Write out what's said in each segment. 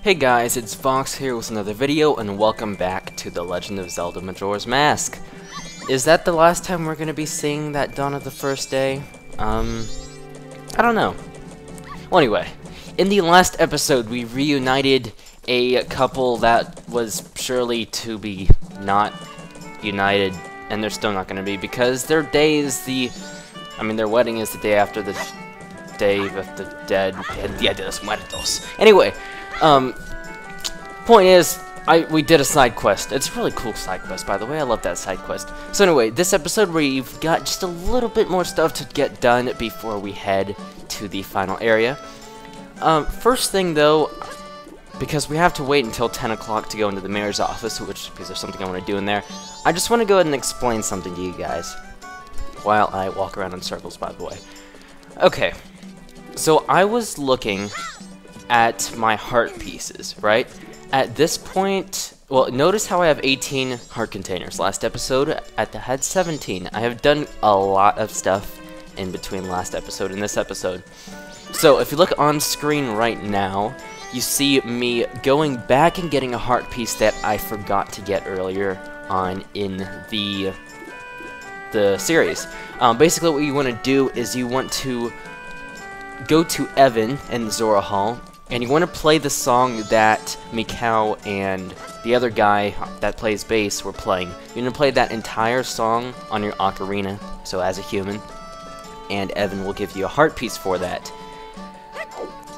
Hey guys, it's Vox here with another video, and welcome back to The Legend of Zelda Majora's Mask. Is that the last time we're gonna be seeing that Dawn of the First Day? I don't know. Well, anyway, in the last episode, we reunited a couple that was surely to be not united, and they're still not gonna be, because their day is their wedding is the day after the Day of the Dead, Dia de los Muertos. Anyway, point is, we did a side quest. It's a really cool side quest, by the way. I love that side quest. So anyway, this episode we've got just a little bit more stuff to get done before we head to the final area. First thing though, because we have to wait until 10 o'clock to go into the mayor's office, because there's something I want to do in there, I just want to go ahead and explain something to you guys while I walk around in circles, by the way. Okay, so I was looking at my heart pieces, right? At this point, well, notice how I have 18 heart containers. Last episode, I had 17. I have done a lot of stuff in between last episode and this episode. So, if you look on screen right now, you see me going back and getting a heart piece that I forgot to get earlier on in the series. Basically, what you want to do is you want to go to Evan in the Zora Hall, and you want to play the song that Mikau and the other guy that plays bass were playing. You're going to play that entire song on your ocarina, so as a human, and Evan will give you a heart piece for that.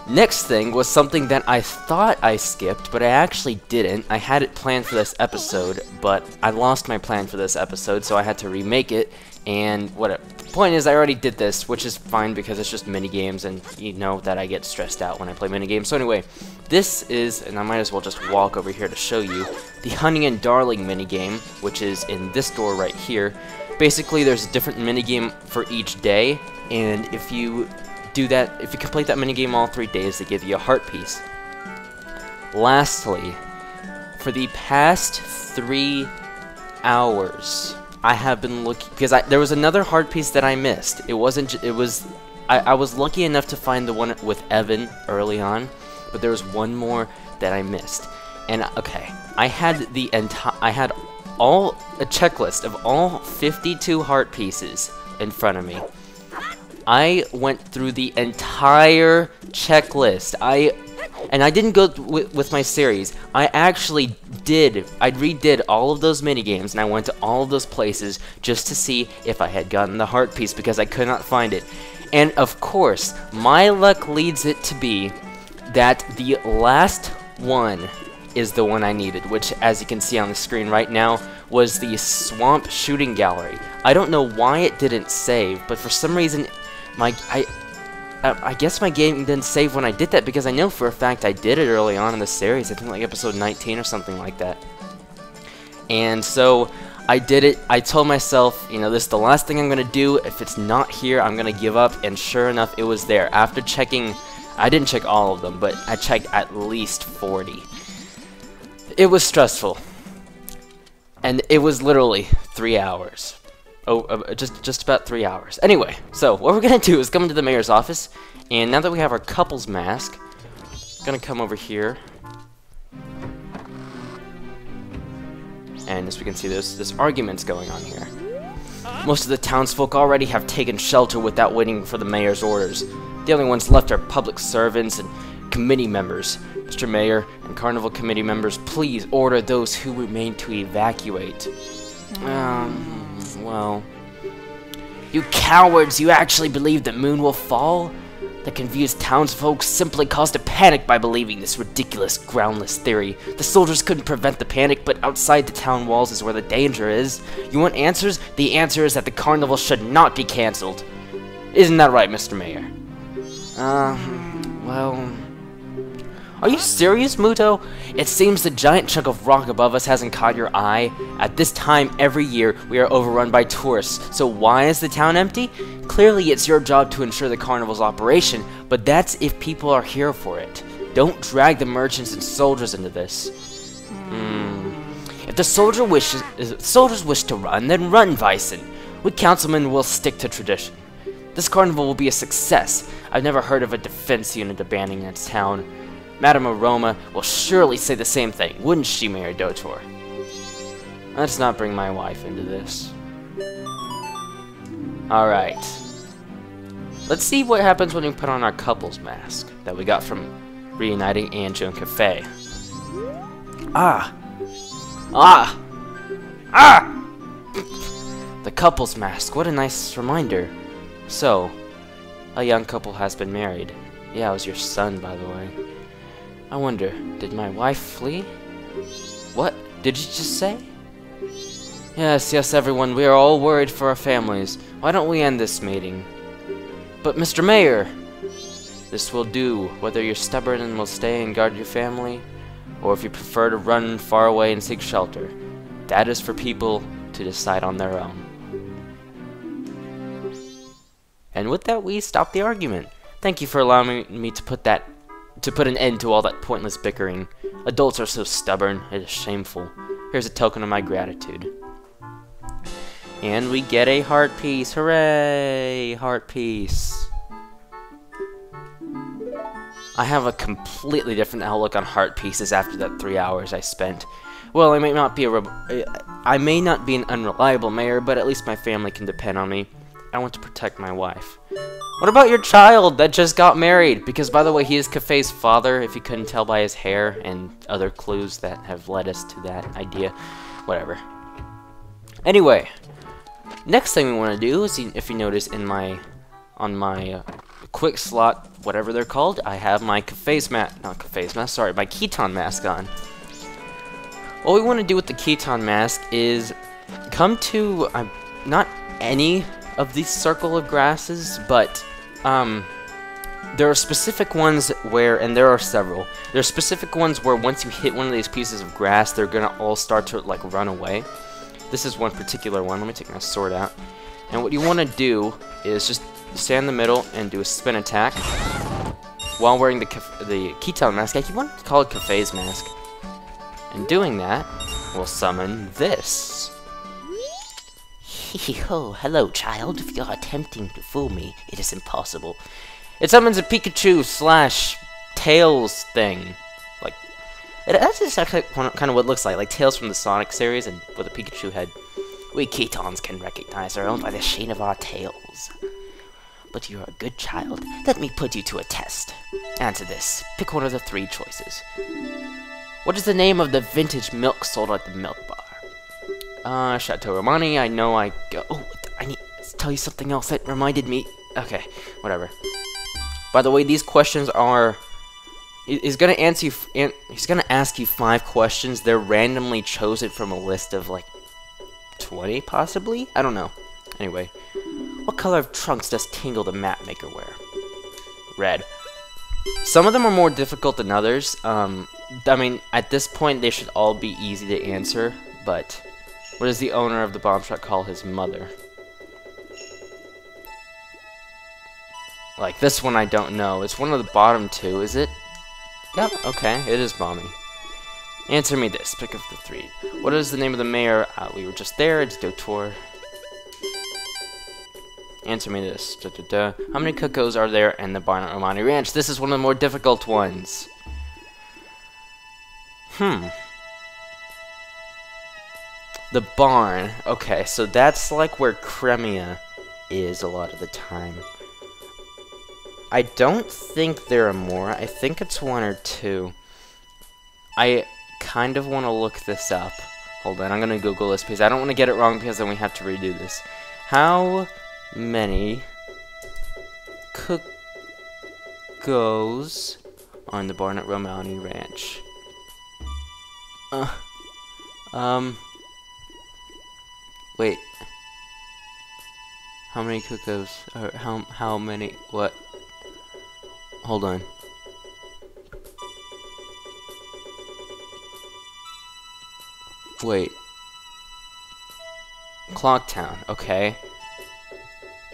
Next thing was something that I thought I skipped, but I actually didn't. I had it planned for this episode, but I lost my plan for this episode, so I had to remake it, and whatever. The point is, I already did this, which is fine because it's just minigames, and you know that I get stressed out when I play minigames. So anyway, this is, and I might as well just walk over here to show you, the Honey and Darling minigame, which is in this door right here. Basically, there's a different minigame for each day, and if you do that, if you complete that minigame all 3 days, they give you a heart piece. Lastly, for the past 3 hours, I have been looking, because there was another heart piece that I missed. It wasn't, I was lucky enough to find the one with Evan early on, but there was one more that I missed. And okay, I had a checklist of all 52 heart pieces in front of me. I went through the entire checklist. And I didn't go with my series. I actually did. I redid all of those minigames, and I went to all of those places just to see if I had gotten the heart piece, because I could not find it. And of course, my luck leads it to be that the last one is the one I needed, which, as you can see on the screen right now, was the Swamp Shooting Gallery. I don't know why it didn't save, but for some reason, I guess my game didn't save when I did that, because I know for a fact I did it early on in the series. I think like episode 19 or something like that. And so I did it. I told myself, you know, this is the last thing I'm going to do. If it's not here, I'm going to give up. And sure enough, it was there. After checking, I didn't check all of them, but I checked at least 40. It was stressful. And it was literally 3 hours. Just about 3 hours. Anyway, so what we're gonna do is come into the mayor's office, and now that we have our couple's mask, I'm gonna come over here, and as we can see, there's arguments going on here. Most of the townsfolk already have taken shelter without waiting for the mayor's orders. The only ones left are public servants and committee members. Mr. Mayor and Carnival Committee members, please order those who remain to evacuate. Well, you cowards, you actually believe the moon will fall? The confused townsfolk simply caused a panic by believing this ridiculous, groundless theory. The soldiers couldn't prevent the panic, but outside the town walls is where the danger is. You want answers? The answer is that the carnival should not be cancelled. Isn't that right, Mr. Mayor? Well... Are you serious, Muto? It seems the giant chunk of rock above us hasn't caught your eye. At this time every year, we are overrun by tourists. So why is the town empty? Clearly it's your job to ensure the carnival's operation, but that's if people are here for it. Don't drag the merchants and soldiers into this. If the soldiers wish to run, then run, Bison. We councilmen will stick to tradition. This carnival will be a success. I've never heard of a defense unit abandoning its town. Madame Aroma will surely say the same thing, wouldn't she, Mayor Dotor? Let's not bring my wife into this. Alright. Let's see what happens when we put on our couple's mask that we got from reuniting Anjo and Cafe. Ah! Ah! Ah! The couple's mask, what a nice reminder. So, a young couple has been married. Yeah, it was your son, by the way. I wonder, did my wife flee? What? Did you just say? Yes, yes, everyone, we are all worried for our families. Why don't we end this meeting? But, Mr. Mayor! This will do, whether you're stubborn and will stay and guard your family, or if you prefer to run far away and seek shelter. That is for people to decide on their own. And with that, we stop the argument. Thank you for allowing me to put an end to all that pointless bickering. Adults are so stubborn, it is shameful. Here's a token of my gratitude. And we get a heart piece. Hooray! Heart piece. I have a completely different outlook on heart pieces after that 3 hours I spent. Well, I may not be an unreliable mayor, but at least my family can depend on me. I want to protect my wife. What about your child that just got married? Because, by the way, he is Cafe's father, if you couldn't tell by his hair and other clues that have led us to that idea. Whatever. Anyway, next thing we want to do is, if you notice on my quick slot, whatever they're called, I have my my Keton mask on. What we want to do with the Keton mask is come to, not any of these circle of grasses, but there are specific ones where, and there are several, there are specific ones where once you hit one of these pieces of grass, they're gonna all start to like run away. This is one particular one. Let me take my sword out. And what you want to do is just stand in the middle and do a spin attack while wearing the Keton mask. I keep wanting to call it Cafe's mask. And doing that will summon this. Oh, hello, child. If you're attempting to fool me, it is impossible. It summons a Pikachu / Tails thing. Like, that's exactly kind of what it looks like Tails from the Sonic series and with a Pikachu head. We Ketons can recognize our own by the sheen of our tails. But you're a good child. Let me put you to a test. Answer this. Pick one of the 3 choices. What is the name of the vintage milk sold at the milk bar? Chateau Romani. I know I go. Oh, I need to tell you something else that reminded me. Okay, whatever. By the way, these questions are. He's gonna answer you. He's gonna ask you 5 questions. They're randomly chosen from a list of like 20, possibly. I don't know. Anyway, what color of trunks does Tingle the Map Maker wear? Red. Some of them are more difficult than others. I mean, at this point, they should all be easy to answer. But what does the owner of the bomb shop call his mother? Like, this one I don't know. It's one of the bottom 2, is it? Yep, okay, it is Mommy. Answer me this. Pick of the 3. What is the name of the mayor? We were just there. It's Dotor. Answer me this. How many cuckoos are there in the barn at Romani Ranch? This is one of the more difficult ones. The barn. Okay, so that's like where Cremia is a lot of the time. I don't think there are more. I think it's 1 or 2. I kind of want to look this up. Hold on, I'm going to Google this because I don't want to get it wrong because then we have to redo this. How many cuckoos on the barn at Romani Ranch? Wait. How many cuckoos? Or how many? What? Hold on. Wait. Clocktown, okay.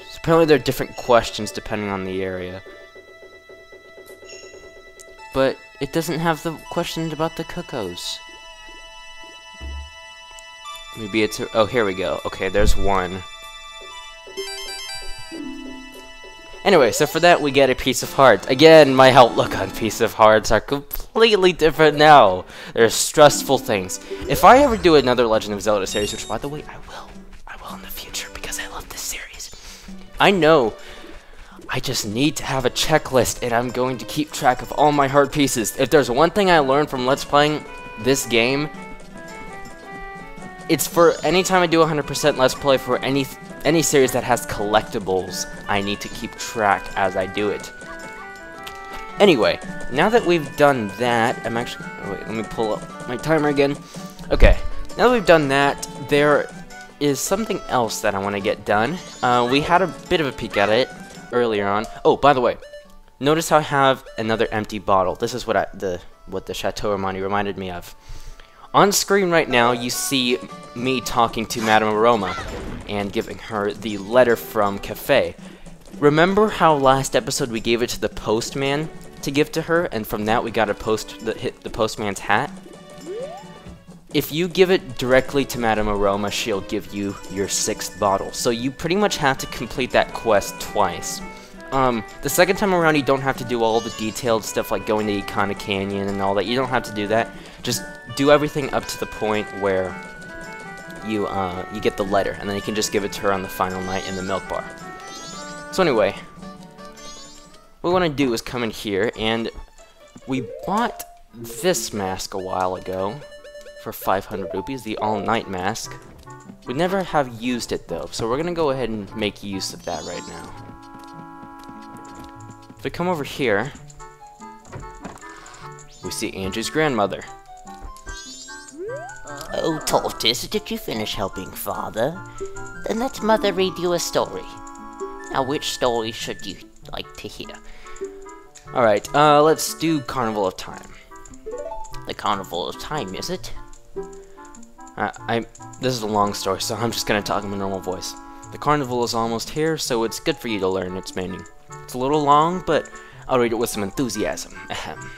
So apparently there are different questions depending on the area. But it doesn't have the questions about the cuckoos. Maybe it's oh, here we go. Okay, there's 1. Anyway, so for that we get a piece of heart. Again, my outlook on piece of hearts are completely different now. They're stressful things. If I ever do another Legend of Zelda series, which by the way I will in the future because I love this series, I know I just need to have a checklist, and I'm going to keep track of all my heart pieces. If there's one thing I learned from Let's Playing this game, it's for anytime I do 100% Let's Play for any series that has collectibles, I need to keep track as I do it. Anyway, now that we've done that, I'm actually... oh wait, let me pull up my timer again. Okay, now that we've done that, there is something else that I want to get done. We had a bit of a peek at it earlier on. Oh, by the way, notice how I have another empty bottle. This is what the Chateau Romani reminded me of. On screen right now, you see me talking to Madame Aroma and giving her the letter from Cafe. Remember how last episode we gave it to the postman to give to her, and from that we got the postman's hat? If you give it directly to Madame Aroma, she'll give you your 6th bottle. So you pretty much have to complete that quest twice. The second time around, you don't have to do all the detailed stuff like going to Icona Canyon and all that. You don't have to do that. Just do everything up to the point where you get the letter, and then you can just give it to her on the final night in the milk bar. So anyway, what we want to do is come in here, and we bought this mask a while ago for 500 rupees, the all-night mask. We never have used it though, so we're gonna go ahead and make use of that right now. If we come over here, we see Angie's grandmother. Oh, Tortoise, did you finish helping Father? Then let Mother read you a story. Now, which story should you like to hear? Alright, let's do Carnival of Time. The Carnival of Time, is it? This is a long story, so I'm just gonna talk in my normal voice. The carnival is almost here, so it's good for you to learn its meaning. It's a little long, but I'll read it with some enthusiasm. Ahem.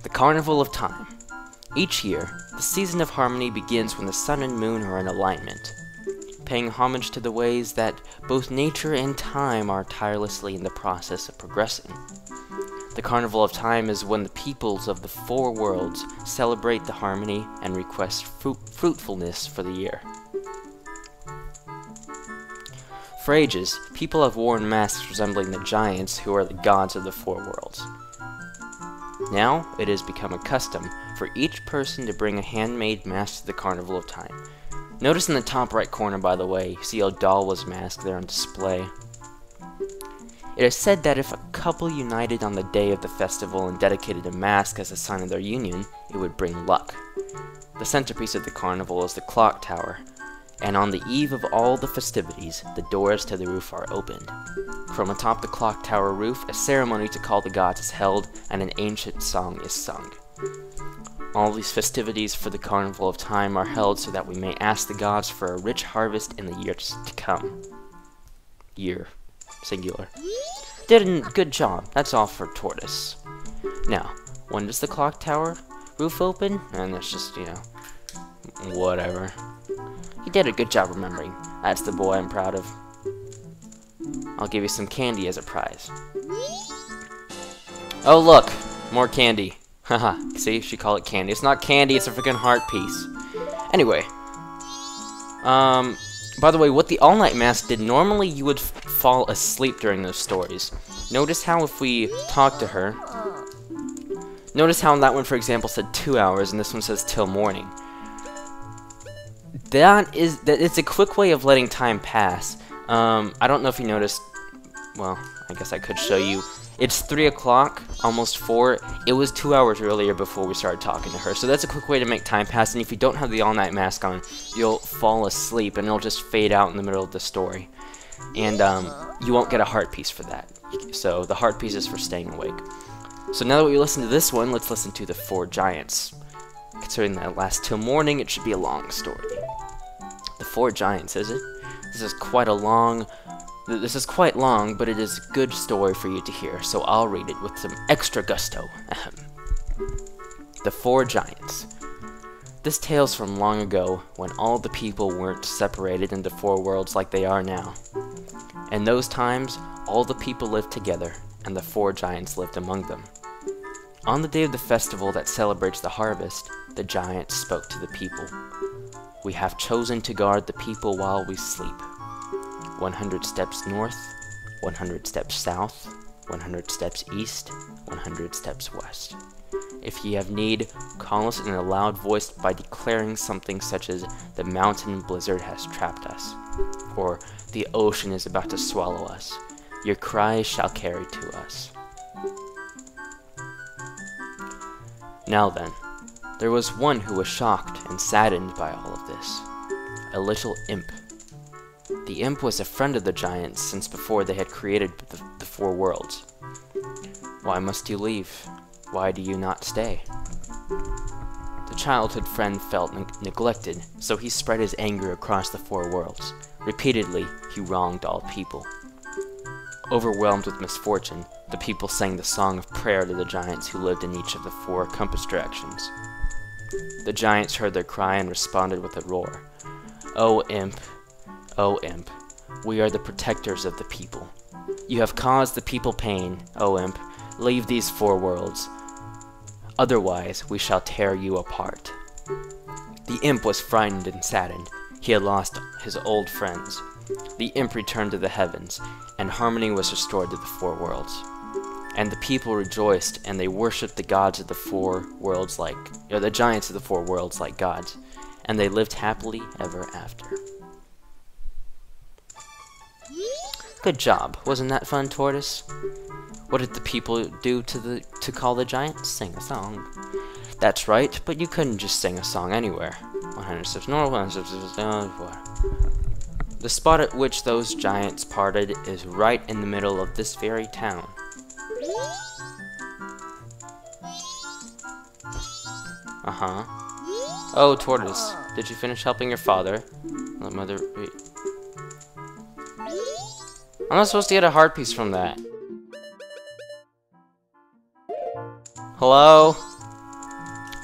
The Carnival of Time. Each year, the season of harmony begins when the sun and moon are in alignment, paying homage to the ways that both nature and time are tirelessly in the process of progressing. The Carnival of Time is when the peoples of the 4 worlds celebrate the harmony and request fruitfulness for the year. For ages, people have worn masks resembling the giants who are the gods of the 4 worlds. Now, it has become a custom for each person to bring a handmade mask to the Carnival of Time. Notice in the top right corner, by the way, you see a doll mask there on display. It is said that if a couple united on the day of the festival and dedicated a mask as a sign of their union, it would bring luck. The centerpiece of the carnival is the clock tower, and on the eve of all the festivities, the doors to the roof are opened. From atop the clock tower roof, a ceremony to call the gods is held, and an ancient song is sung. All these festivities for the Carnival of Time are held so that we may ask the gods for a rich harvest in the years to come. Year. Singular. Did a good job. That's all for Tortoise. Now, when does the clock tower roof open? And it's just, you know, whatever. You did a good job remembering. That's the boy I'm proud of. I'll give you some candy as a prize. Oh look! More candy. Haha, see? She called it candy. It's not candy, it's a freaking heart piece. Anyway. By the way, what the all-night mask did, normally you would fall asleep during those stories. Notice how if we talk to her, notice how that one, for example, said 2 hours, and this one says till morning. It's a quick way of letting time pass. I don't know if you noticed, well, I guess I could show you. It's 3 o'clock, almost 4. It was 2 hours earlier before we started talking to her. So that's a quick way to make time pass, and if you don't have the all-night mask on, you'll fall asleep, and it'll just fade out in the middle of the story. And you won't get a heart piece for that. So the heart piece is for staying awake. So now that we listen to this one, let's listen to the 4 giants. Considering that it lasts till morning, it should be a long story. The 4 giants, is it? This is quite long, but it is a good story for you to hear, so I'll read it with some extra gusto. The 4 Giants. This tale's from long ago, when all the people weren't separated into 4 worlds like they are now. In those times, All the people lived together, and the 4 giants lived among them. On the day of the festival that celebrates the harvest, the giants spoke to the people. We have chosen to guard the people while we sleep. 100 steps north, 100 steps south, 100 steps east, 100 steps west. If ye have need, call us in a loud voice by declaring something such as, the mountain blizzard has trapped us, or the ocean is about to swallow us. Your cries shall carry to us. Now then, there was one who was shocked and saddened by all of this. A little imp. The imp was a friend of the giants since before they had created the 4 worlds. Why must you leave? Why do you not stay? The childhood friend felt neglected, so he spread his anger across the 4 worlds. Repeatedly, he wronged all people. Overwhelmed with misfortune, the people sang the song of prayer to the giants who lived in each of the 4 compass directions. The giants heard their cry and responded with a roar. O imp, we are the protectors of the people. You have caused the people pain, O imp. Leave these 4 worlds. Otherwise, we shall tear you apart. The imp was frightened and saddened. He had lost his old friends. The imp returned to the heavens, and harmony was restored to the 4 worlds. And the people rejoiced, and they worshipped the gods of the 4 worlds the giants of the 4 worlds like gods, and they lived happily ever after. Good job. Wasn't that fun, Tortoise? What did the people do to call the giants? Sing a song. That's right, but you couldn't just sing a song anywhere. 100 steps north, 100 steps south. The spot at which those giants parted is right in the middle of this very town. Oh, Tortoise, did you finish helping your father? Let Mother read. I'm not supposed to get a heart piece from that. Hello?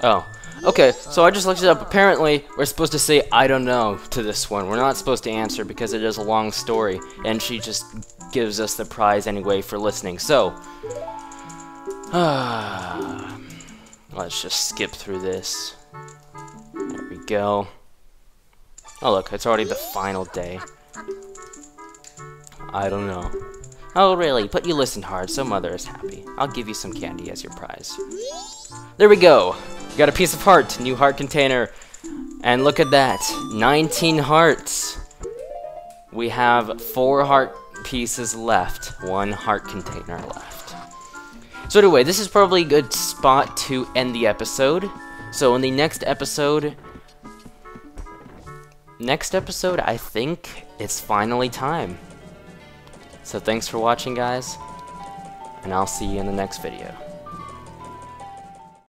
Oh. Okay, so I just looked it up. Apparently, we're supposed to say, I don't know, to this one. We're not supposed to answer because it is a long story, and she just gives us the prize anyway for listening. So, let's just skip through this. There we go. Oh look, it's already the final day. I don't know. Oh really, but you listened hard, so Mother is happy. I'll give you some candy as your prize. There we go! We got a piece of heart, new heart container. And look at that, 19 hearts. We have 4 heart pieces left, 1 heart container left. So anyway, this is probably a good spot to end the episode. So in the next episode, I think it's finally time. So thanks for watching, guys, and I'll see you in the next video.